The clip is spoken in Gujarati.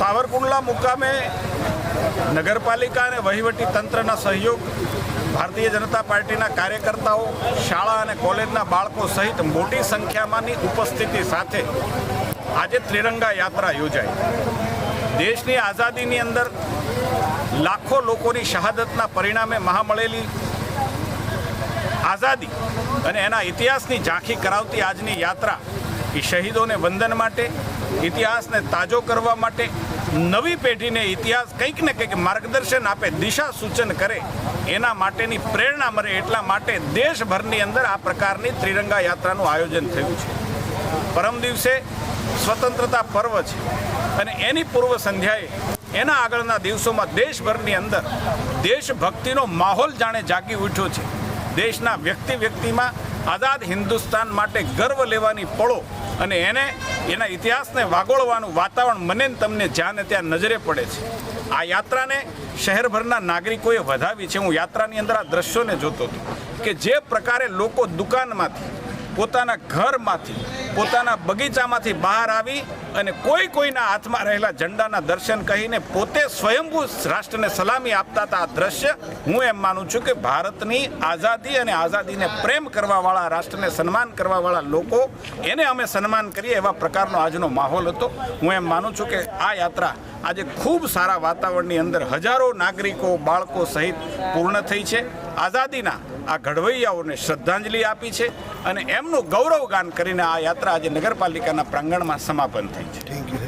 સાવરકુંડલા મુકામે નગરપાલિકા અને વહીવટી તંત્રના સહયોગ, ભારતીય જનતા પાર્ટીના કાર્યકર્તાઓ, શાળા અને કોલેજના બાળકો સહિત મોટી સંખ્યામાંની ઉપસ્થિતિ સાથે આજે ત્રિરંગા યાત્રા યોજાઈ। દેશની આઝાદીની અંદર લાખો લોકોની શહાદતના પરિણામે મહામળેલી આઝાદી અને એના ઇતિહાસની ઝાંખી કરાવતી આજની યાત્રા એ શહીદોને વંદન માટે, ઇતિહાસને તાજો કરવા માટે, નવી પેઢીને ઇતિહાસ કંઈક ને કંઈક માર્ગદર્શન આપે, દિશા સૂચન કરે, એના માટેની પ્રેરણા મળે એટલા માટે દેશભરની અંદર આ પ્રકારની ત્રિરંગા યાત્રાનું આયોજન થયું છે। પરમ દિવસે સ્વતંત્રતા પર્વ છે અને એની પૂર્વ સંધ્યાએ એના આગળના દિવસોમાં દેશભરની અંદર દેશભક્તિનો માહોલ જાણે જાગી ઉઠ્યો છે। દેશના વ્યક્તિમાં આઝાદ હિન્દુસ્તાન માટે ગર્વ લેવાની પળો અને એના ઇતિહાસને વાગોળવાનું વાતાવરણ મને તમને જ્યાં ને ત્યાં નજરે પડે છે। આ યાત્રાને શહેરભરના નાગરિકોએ વધાવી છે। હું યાત્રાની અંદર આ દ્રશ્યોને જોતો હતો કે જે પ્રકારે લોકો દુકાનમાંથી, પોતાના ઘરમાંથી, પોતાના બગીચામાંથી બહાર આવી અને કોઈના હાથમાં રહેલા ઝંડાના દર્શન કહીને પોતે સ્વયંભૂ રાષ્ટ્રને સલામી આપતા હતા। આ દ્રશ્ય હું એમ માનું છું કે ભારતની આઝાદી અને આઝાદીને પ્રેમ કરવાવાળા, રાષ્ટ્રને સન્માન કરવાવાળા લોકો, એને અમે સન્માન કરીએ એવા પ્રકારનો આજનો માહોલ હતો। હું એમ માનું છું કે આ યાત્રા આજે ખૂબ સારા વાતાવરણની અંદર હજારો નાગરિકો, બાળકો સહિત પૂર્ણ થઈ છે। આઝાદીના આ ઘડવૈયાઓને શ્રદ્ધાંજલિ આપી છે અને એમનું ગૌરવગાન કરીને આ યાત્રા આજે નગરપાલિકાના પ્રાંગણમાં સમાપન થઈ છે। Thank you.